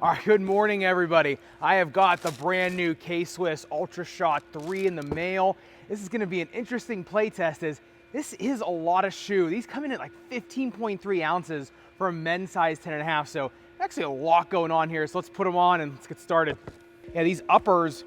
All right, good morning, everybody. I have got the brand new K-Swiss Ultrashot 3 in the mail. This is gonna be an interesting play test as this is a lot of shoe. These come in at like 15.3 ounces for a men's size 10.5, so actually a lot going on here. So let's put them on and let's get started. Yeah, these uppers,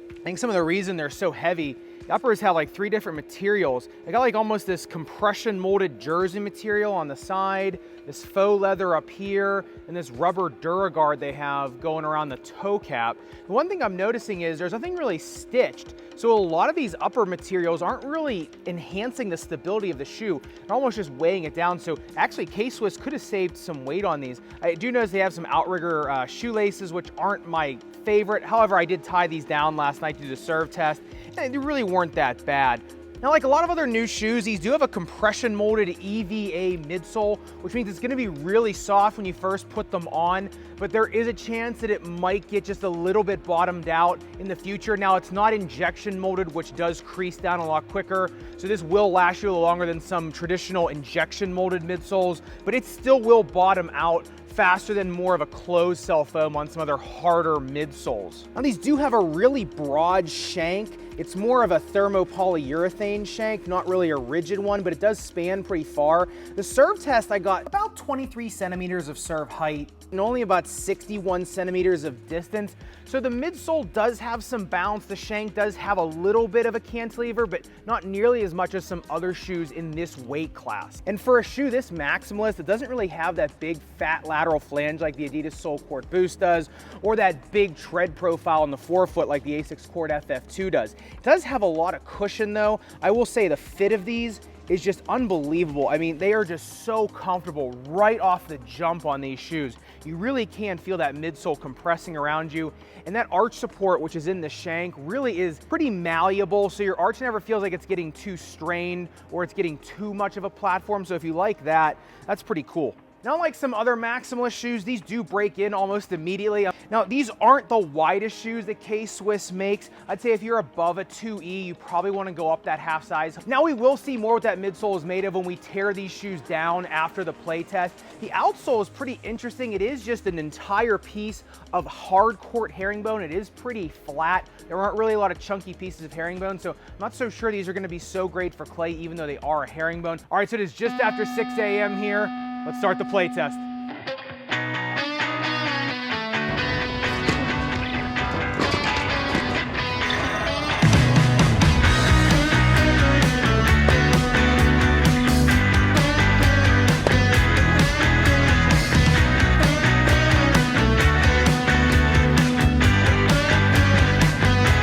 I think some of the reason they're so heavy, the uppers have like 3 different materials. They got like almost this compression molded jersey material on the side, this faux leather up here, and this rubber DuraGuard they have going around the toe cap. The one thing I'm noticing is there's nothing really stitched. So a lot of these upper materials aren't really enhancing the stability of the shoe. They're almost just weighing it down. So actually K-Swiss could have saved some weight on these. I do notice they have some outrigger shoelaces, which aren't my favorite. However, I did tie these down last night to do the serve test, and they really weren't that bad. Now, like a lot of other new shoes, these do have a compression molded EVA midsole, which means it's gonna be really soft when you first put them on, but there is a chance that it might get just a little bit bottomed out in the future. Now, it's not injection molded, which does crease down a lot quicker, so this will last you a little longer than some traditional injection molded midsoles, but it still will bottom out faster than more of a closed cell foam on some other harder midsoles. Now, these do have a really broad shank. It's more of a thermopolyurethane shank, not really a rigid one, but it does span pretty far. The serve test, I got about 23 centimeters of serve height and only about 61 centimeters of distance. So the midsole does have some bounce. The shank does have a little bit of a cantilever, but not nearly as much as some other shoes in this weight class. And for a shoe this maximalist, it doesn't really have that big fat lateral flange like the Adidas Sole Court Boost does, or that big tread profile on the forefoot like the Asics Court FF2 does. It does have a lot of cushion though. I will say the fit of these is just unbelievable. I mean, they are just so comfortable right off the jump on these shoes. You really can feel that midsole compressing around you. And that arch support, which is in the shank, really is pretty malleable. So your arch never feels like it's getting too strained or it's getting too much of a platform. So if you like that, that's pretty cool. Now, like some other maximalist shoes, these do break in almost immediately. Now, these aren't the widest shoes that K-Swiss makes. I'd say if you're above a 2E, you probably want to go up that half size. Now, we will see more what that midsole is made of when we tear these shoes down after the play test. The outsole is pretty interesting. It is just an entire piece of hard court herringbone. It is pretty flat. There aren't really a lot of chunky pieces of herringbone, so I'm not so sure these are going to be so great for clay, even though they are a herringbone. All right, so it is just after 6 a.m. here. Let's start the play test.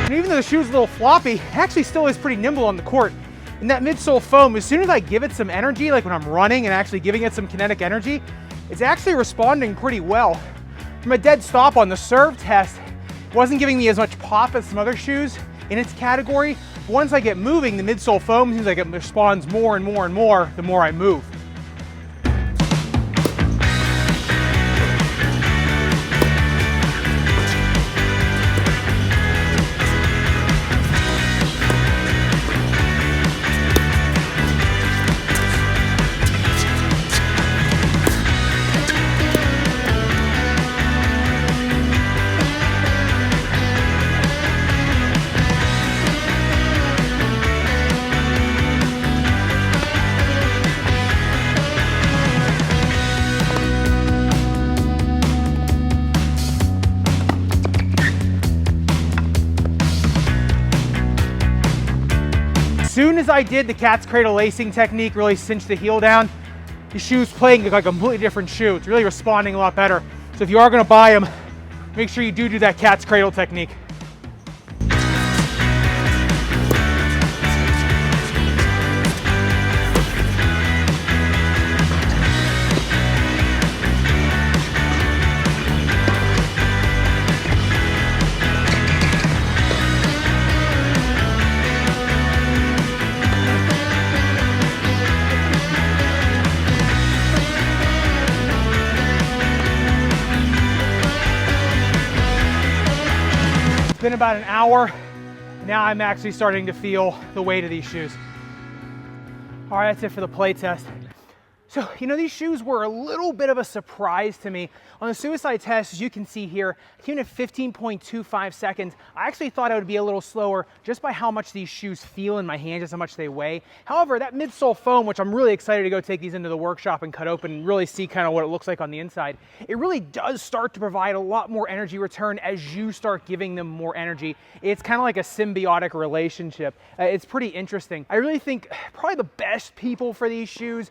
And even though the shoe's a little floppy, it actually still is pretty nimble on the court. And that midsole foam, as soon as I give it some energy, like when I'm running and actually giving it some kinetic energy, it's actually responding pretty well. From a dead stop on the serve test, it wasn't giving me as much pop as some other shoes in its category. But once I get moving, the midsole foam seems like it responds more and more and more the more I move. As soon as I did the cat's cradle lacing technique, really cinched the heel down, the shoe's playing like a completely different shoe. It's really responding a lot better. So if you are gonna buy them, make sure you do that cat's cradle technique. It's been about an hour. Now I'm actually starting to feel the weight of these shoes. All right, that's it for the play test. So, these shoes were a little bit of a surprise to me. On the suicide test, as you can see here, I came in at 15.25 seconds. I actually thought I would be a little slower just by how much these shoes feel in my hand, just how much they weigh. However, that midsole foam, which I'm really excited to go take these into the workshop and cut open and really see kind of what it looks like on the inside, it really does start to provide a lot more energy return as you start giving them more energy. It's kind of like a symbiotic relationship. It's pretty interesting. I really think probably the best people for these shoes,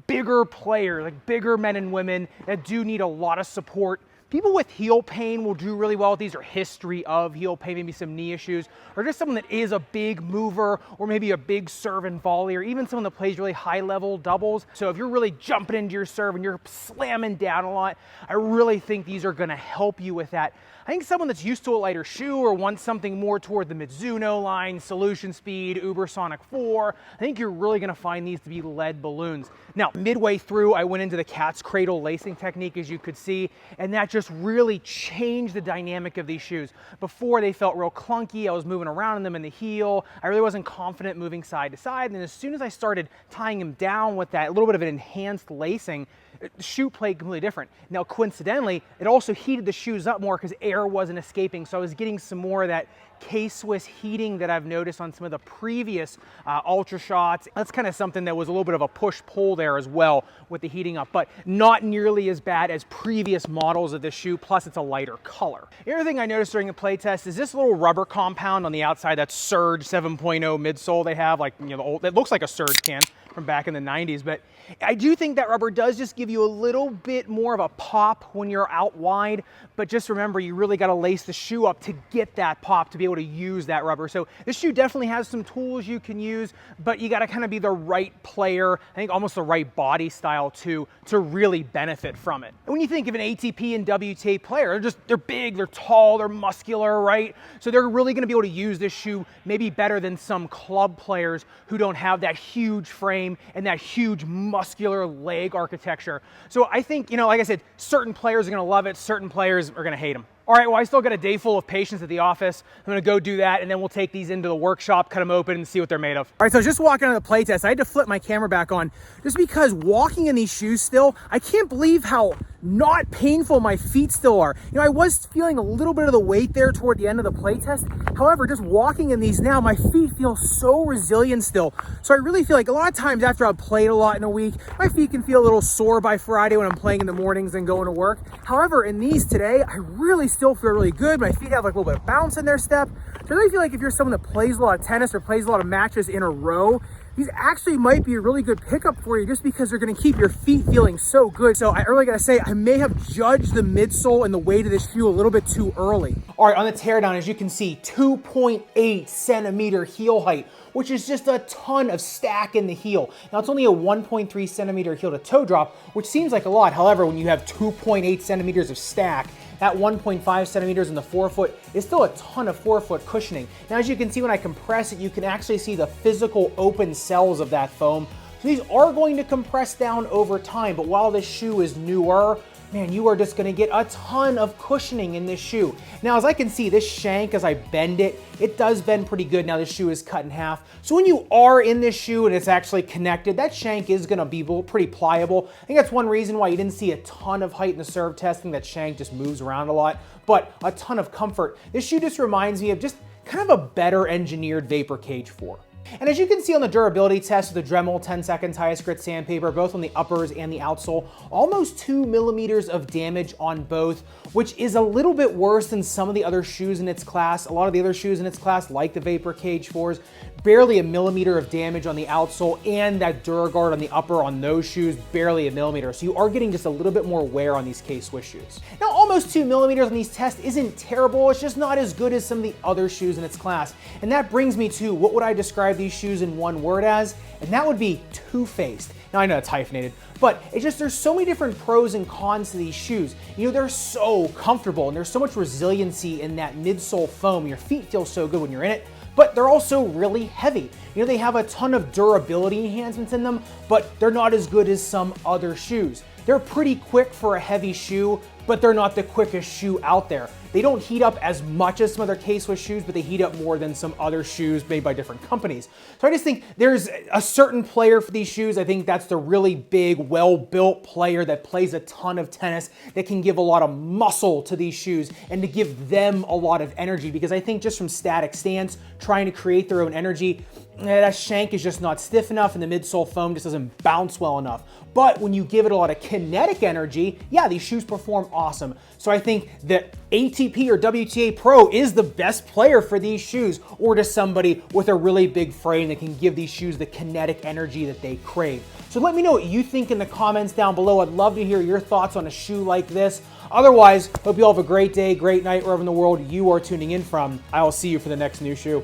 bigger players, like bigger men and women that do need a lot of support. People with heel pain will do really well with these, or history of heel pain, maybe some knee issues, or just someone that is a big mover, or maybe a big serve and volley, or even someone that plays really high level doubles. So if you're really jumping into your serve and you're slamming down a lot, I really think these are gonna help you with that. I think someone that's used to a lighter shoe or wants something more toward the Mizuno line, Solution Speed, Ubersonic 4, I think you're really gonna find these to be lead balloons. Now, midway through, I went into the cat's cradle lacing technique, as you could see, and that just really changed the dynamic of these shoes. Before, they felt real clunky. I was moving around in them in the heel. I really wasn't confident moving side to side. And as soon as I started tying them down with that little bit of an enhanced lacing, the shoe played completely different. Now, coincidentally, it also heated the shoes up more because air wasn't escaping. So I was getting some more of that K-Swiss heating that I've noticed on some of the previous Ultrashots. That's kind of something that was a little bit of a push-pull there as well with the heating up, but not nearly as bad as previous models of this shoe, plus it's a lighter color. The other thing I noticed during the play test is this little rubber compound on the outside, that Surge 7.0 midsole they have, like, the old, it looks like a Surge can from back in the 90s, but I do think that rubber does just give you a little bit more of a pop when you're out wide, but just remember, you really got to lace the shoe up to get that pop, to be able to use that rubber. So this shoe definitely has some tools you can use, but you got to kind of be the right player, I think almost the right body style too, to really benefit from it. And when you think of an ATP and WTA player, they're big, they're tall, they're muscular, right? So they're really going to be able to use this shoe maybe better than some club players who don't have that huge frame and that huge muscular leg architecture. So I think, like I said, certain players are going to love it, certain players are going to hate them. All right, well, I still got a day full of patients at the office. I'm gonna go do that, and then we'll take these into the workshop, cut them open, and see what they're made of. All right, so just walking out of the play test, I had to flip my camera back on just because walking in these shoes still, I can't believe how not painful my feet still are. I was feeling a little bit of the weight there toward the end of the play test. However, just walking in these now, my feet feel so resilient still. So I really feel like a lot of times after I've played a lot in a week, my feet can feel a little sore by Friday when I'm playing in the mornings and going to work. However, in these today, I really still feel really good. My feet have like a little bit of bounce in their step. So I really feel like if you're someone that plays a lot of tennis or plays a lot of matches in a row, these actually might be a really good pickup for you just because they're going to keep your feet feeling so good. So I really got to say, I may have judged the midsole and the weight of this shoe a little bit too early. All right, on the teardown, as you can see, 2.8 centimeter heel height, which is just a ton of stack in the heel. Now, it's only a 1.3 centimeter heel to toe drop, which seems like a lot. However, when you have 2.8 centimeters of stack, that 1.5 centimeters in the forefoot is still a ton of forefoot cushioning. Now, as you can see, when I compress it, you can actually see the physical open cells of that foam. So these are going to compress down over time, but while this shoe is newer, man, you are just gonna get a ton of cushioning in this shoe. Now, as I can see, this shank, as I bend it, it does bend pretty good. Now, this shoe is cut in half. So when you are in this shoe and it's actually connected, that shank is gonna be pretty pliable. I think that's one reason why you didn't see a ton of height in the serve testing. That shank just moves around a lot, but a ton of comfort. This shoe just reminds me of just kind of a better engineered Vapor Cage 4. And as you can see on the durability test with the Dremel 10 seconds highest grit sandpaper, both on the uppers and the outsole, almost 2 millimeters of damage on both, which is a little bit worse than some of the other shoes in its class. A lot of the other shoes in its class, like the Vapor Cage 4s, barely a millimeter of damage on the outsole, and that DuraGuard on the upper on those shoes, barely a millimeter. So you are getting just a little bit more wear on these K-Swiss shoes. Now, almost 2 millimeters on these tests isn't terrible. It's just not as good as some of the other shoes in its class. And that brings me to what would I describe these shoes in one word as, and that would be two-faced. Now, I know it's hyphenated, but it's just, there's so many different pros and cons to these shoes. They're so comfortable and there's so much resiliency in that midsole foam. Your feet feel so good when you're in it, but they're also really heavy. They have a ton of durability enhancements in them, but they're not as good as some other shoes. They're pretty quick for a heavy shoe, but they're not the quickest shoe out there. They don't heat up as much as some other K-Swiss shoes, but they heat up more than some other shoes made by different companies. So I just think there's a certain player for these shoes. I think that's the really big, well-built player that plays a ton of tennis, that can give a lot of muscle to these shoes and to give them a lot of energy, because I think just from static stance, trying to create their own energy, that shank is just not stiff enough and the midsole foam just doesn't bounce well enough. But when you give it a lot of kinetic energy, yeah, these shoes perform awesome. So I think that ATP or WTA Pro is the best player for these shoes, or to somebody with a really big frame that can give these shoes the kinetic energy that they crave. So let me know what you think in the comments down below. I'd love to hear your thoughts on a shoe like this. Otherwise, hope you all have a great day, great night, wherever in the world you are tuning in from. I will see you for the next new shoe.